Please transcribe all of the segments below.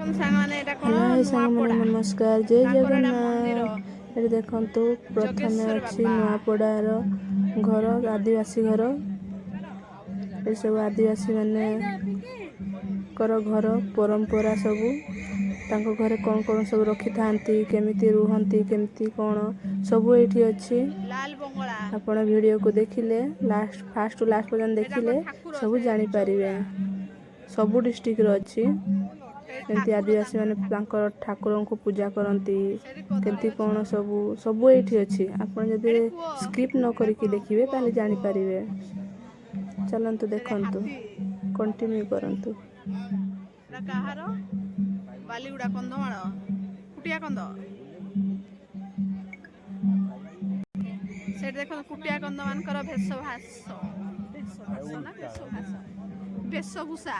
Hello सांगमाने नमस्कार जय जगन्नाथ। ये देखंतु प्रथम अच्छी नुआपड़ार घर आदिवासी घर ये सब आदिवासी माने कर घर परंपरा सबू तांको घरे कौन कौन सब रखी थांती केमिति रुहंती केमिति कौन सबू एठी अछि। आपण वीडियो को देखिले लास्ट फास्ट टू लास्ट पर्यंत देखिले सबू जानि परिबे। सबू डिस्ट्रिक्ट रो अछि केमती आदिवासी माने तांकर ठाकुरों को पूजा करती केमती कौन सबू सबू एठी अछि। आपण जदि स्किप न करिकि देखिबे ताले जानि परिबे। चलंतु देखंतु कंटिन्यू करंतु। काहार बालीगुड़ा कंधमाल कुटिया कंद से देख कुटिया कंद मानकर वेशभूषा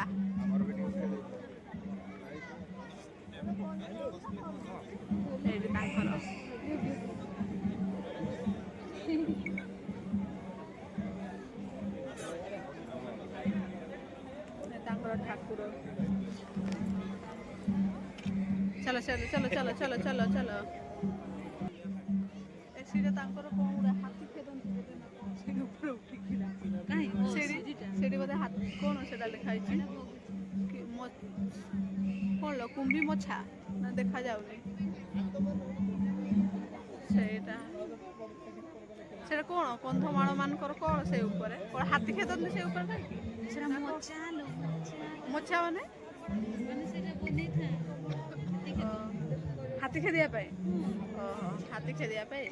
ठाकुर चलो चलो चलो चलो चलो चलो चलो सीधे तांकर कोन गुडा हाथी खेदंती से ऊपर उठिकिला काई सेडी बोधे हाथी कोन सेडा लिखाई छी कि कोन लो कुंभी मोछा ना देखा जाउनी सेटा सेटा कोन कंधमाळ मानकर कोन से ऊपर कोन हाथी खेदंती से ऊपर काई सेटा मोछा लो मोछा माने सेटा बनै था हाथी खेदिया पाए हाथी खेदिया पाए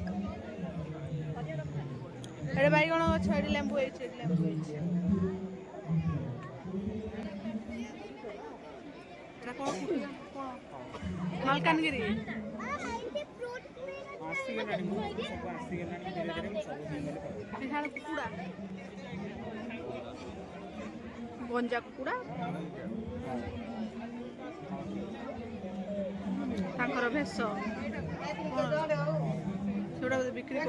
एडे बाइगण गछ एडे लेंबू एछे एटा कोन मालकानगिरी आसी गेलानी सब आसी गेलानी धीरे धीरे सब बिहार कुकुड़ा गंजा कुकुड़ा तांकर भेष सेटा बिक्री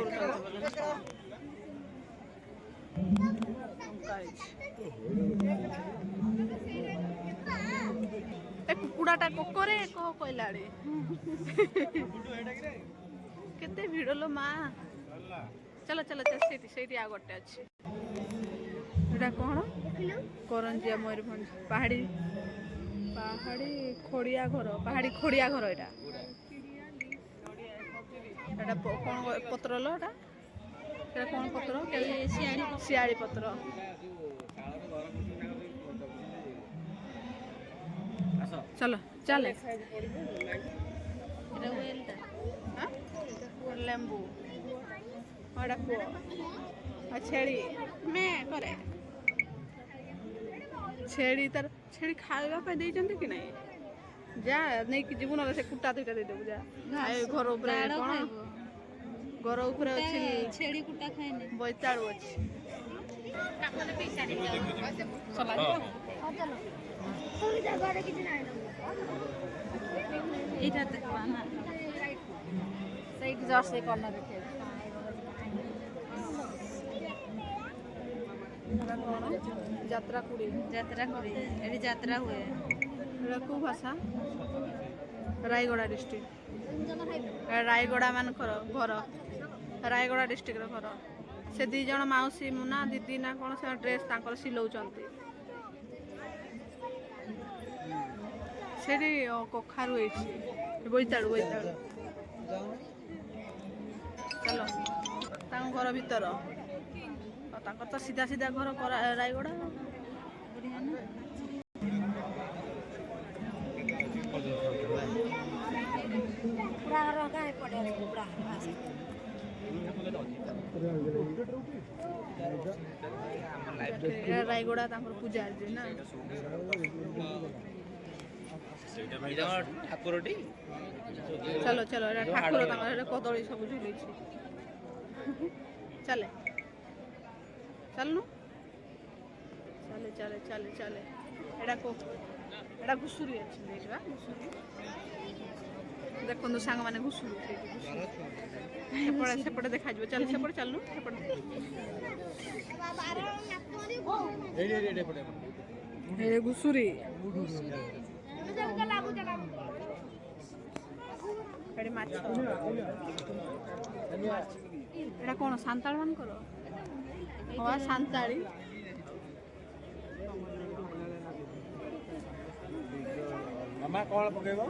कुकुड़ाटा कोकरे कह कहला केते भिड़ लो माँ चलो चलो से आगटे अच्छे एटा कौन करंजिया मयूरभंज पहाड़ी पहाड़ी खोड़िया घर पहाड़ी खोड़िया घर एटा एटा कौन पत्र लो एटा एटा कौन पत्र सियाड़ी पत्र चलो चले लेंबू छेड़ी मैं करे छेड़ी तार छेड़ी खाइबा पे देइचंती कि नहीं जा नहीं कि जीवन से कुटा दुटा दे देबु जा घर ऊपर कोन घर ऊपर अछि छेड़ी कुटा खाइने बोइताळू अछि काकले पैसा दे चला चलो तुम जगह रे किछ नाही एटा देखबा ना सही जर्स से करना देखे यात्रा कुड़ी एडी यात्रा हुए रकू भाषा रायगड़ा डिस्ट्रिक्ट रायगड़ा मानकर घर रायगड़ा डिस्ट्रिक्ट घर से दी जन माउसी मुना दीदी ना कौन से ड्रेस तांकर सिलौचंती सेडी कखारु एछि बोइताळू चलो तांग घर भीतर तांकर तो सीधा सीधा घर रायगड़ा रायगड़ा पूजा ना ठाकुरटी चलो चलो ठाकुर कदली सब झुली चले चलनु चले चले चले चले एटा घुसुरी अच्छी देखा घुसुरी देखो सांग मैंने घुसुरी सेपटे देखा चल सेपटे चलनु सेपटे घुसुरी ଏଠି ମାଛ ଏଟା କ'ଣ ସାନ୍ତାଳ ମାନଙ୍କର ହଁ ସାନ୍ତାଳି ମାମା କ'ଣ ପକେଇବ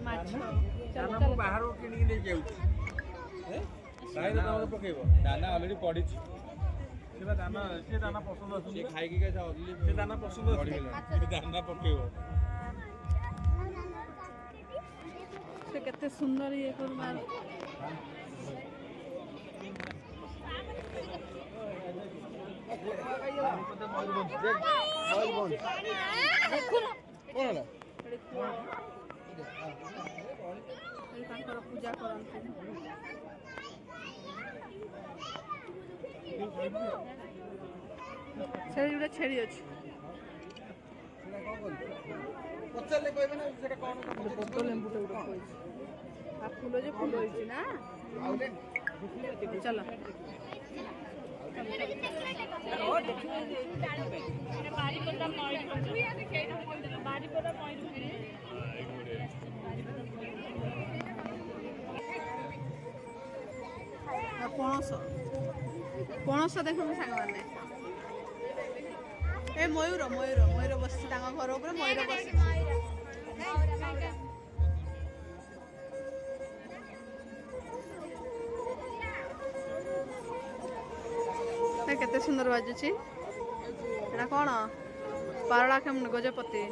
ମାଛ ବାହାରୁ କିଣିକି ନେଇକି ଯାଉଛି ପକେଇବ ଦାନା ଅଲରେଡି ପଡ଼ିଛି ସେ ଦାନା ପସନ୍ଦ ଆସୁଛି ଖାଇକି ସେ ଦାନା ପସନ୍ଦ ଆସୁଛି ଦାନା ପକେଇବ ସେ କେତେ ସୁନ୍ଦର ଇଏ କରୁନା ତାଙ୍କର ପୂଜା କରନ୍ତି ଛେଳି ଗୋଟେ ଛେଳି ଅଛି ବଡ଼ ଲେମ୍ବୁଟେ ଗୋଟେ କହିଛି ଆଉ ଫୁଲ ଯେ ଫୁଲ ହେଇଛି ନା ଚାଲ ପଣସ ପଣସ ଦେଖନ୍ତୁ ସାଙ୍ଗମାନେ ଏ ମୟୂର ମୟୂର ମୟୂର ବସିଛି ତାଙ୍କ ଘର ଉପରେ ମୟୂର ବସିଛି କେତେ ସୁନ୍ଦର ବାଜୁଛି ଏଟା କ'ଣ ପାରଳା କେମିତି ଗଜପତି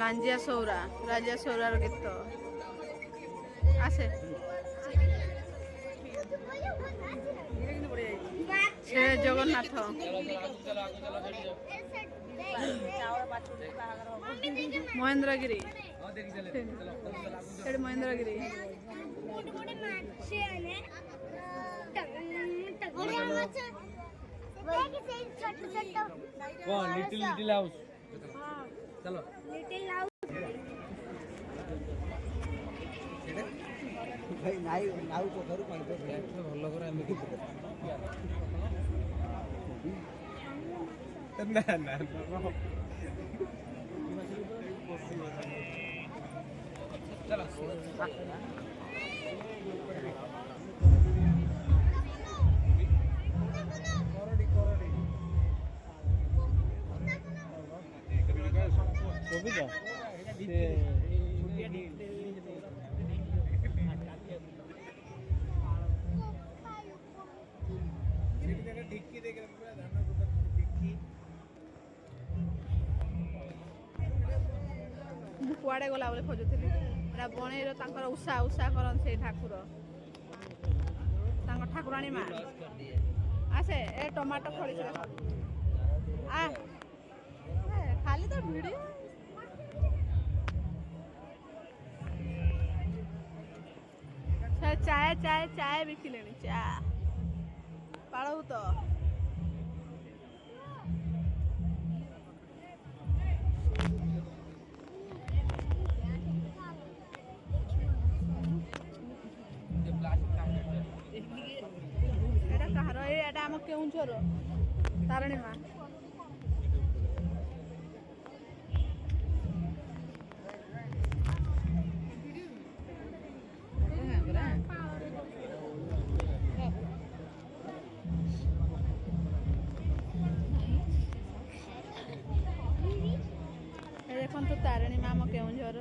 ଲାଞ୍ଜିଆ ସୌରା ରାଜିଆ ସୌରାର ଗୀତ ଆସେ ସେ ଜଗନ୍ନାଥ ମହେନ୍ଦ୍ରଗିରି ଏଠି ମହେନ୍ଦ୍ରଗିରି लिटिल हाउस चलो लिटिल हाउस भाई नाई नाउ को करू पानी पे भलो करे हम की ना ना चलो କୁଆଡ଼େ ଗଲା ବୋଲି ଖୋଜୁଥିଲି ଏଟା ବଣେଇର ତାଙ୍କର ଉଷା ଉଷା କରନ୍ତି ସେଇ ଠାକୁର ତାଙ୍କ ଠାକୁରାଣୀ ମା ଆସେ ଏ ଟମାଟୋ ଫଳିଛି ଆ ଖାଲି ତ ଭିଡ଼ି ଚାଏ ଚାଏ ଚାଏ ବିକିଲେଣି ଚା ପାଳଉ ତ ଏଟା କାହାର ଏଟା ଆମ କେଉଁଝର ତାରିଣୀ ମା ଦେଖନ୍ତୁ ତାରିଣୀ ମା ଆମ କେଉଁଝର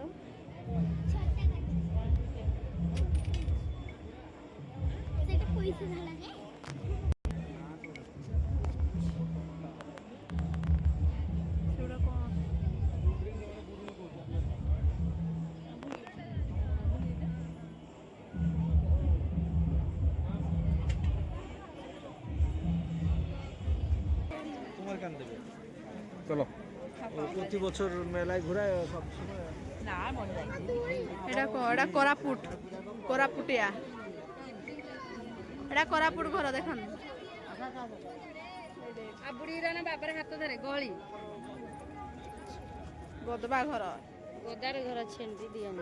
चलो प्रति बছর মেলায় ঘোরায় সব সময় এটা কোরাপুট কোরাপুটিয়া এটা কোরাপুট ঘর দেখুন आ बुढ़ीरा ना बापर हाथ धरे गहली गदबा घर गोदार घर छेंदी दियन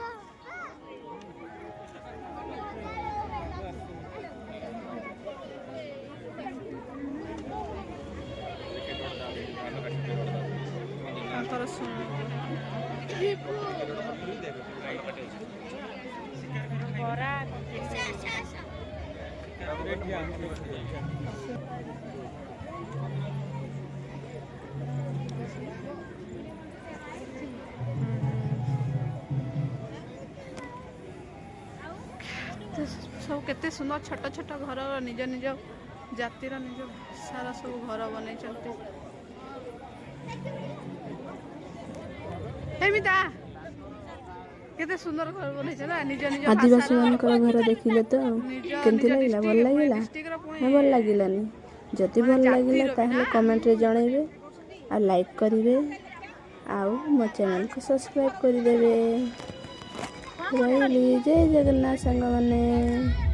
ତାଙ୍କର सब केते सुंदर छोट छोट घर निज निज जातिर निज भाषार सब घर बन केते सुंदर घर बन निज निज आदिवासी मानकर घर देखिले तो केमती लागला भल लागला ना भल लागिलानी जदि भल लागिला ताहले कमेंट रे जणैबे आ लाइक करिवे आउ मो चैनल को सब्सक्राइब कर देवे। रही जय जगन्नाथ संग माने।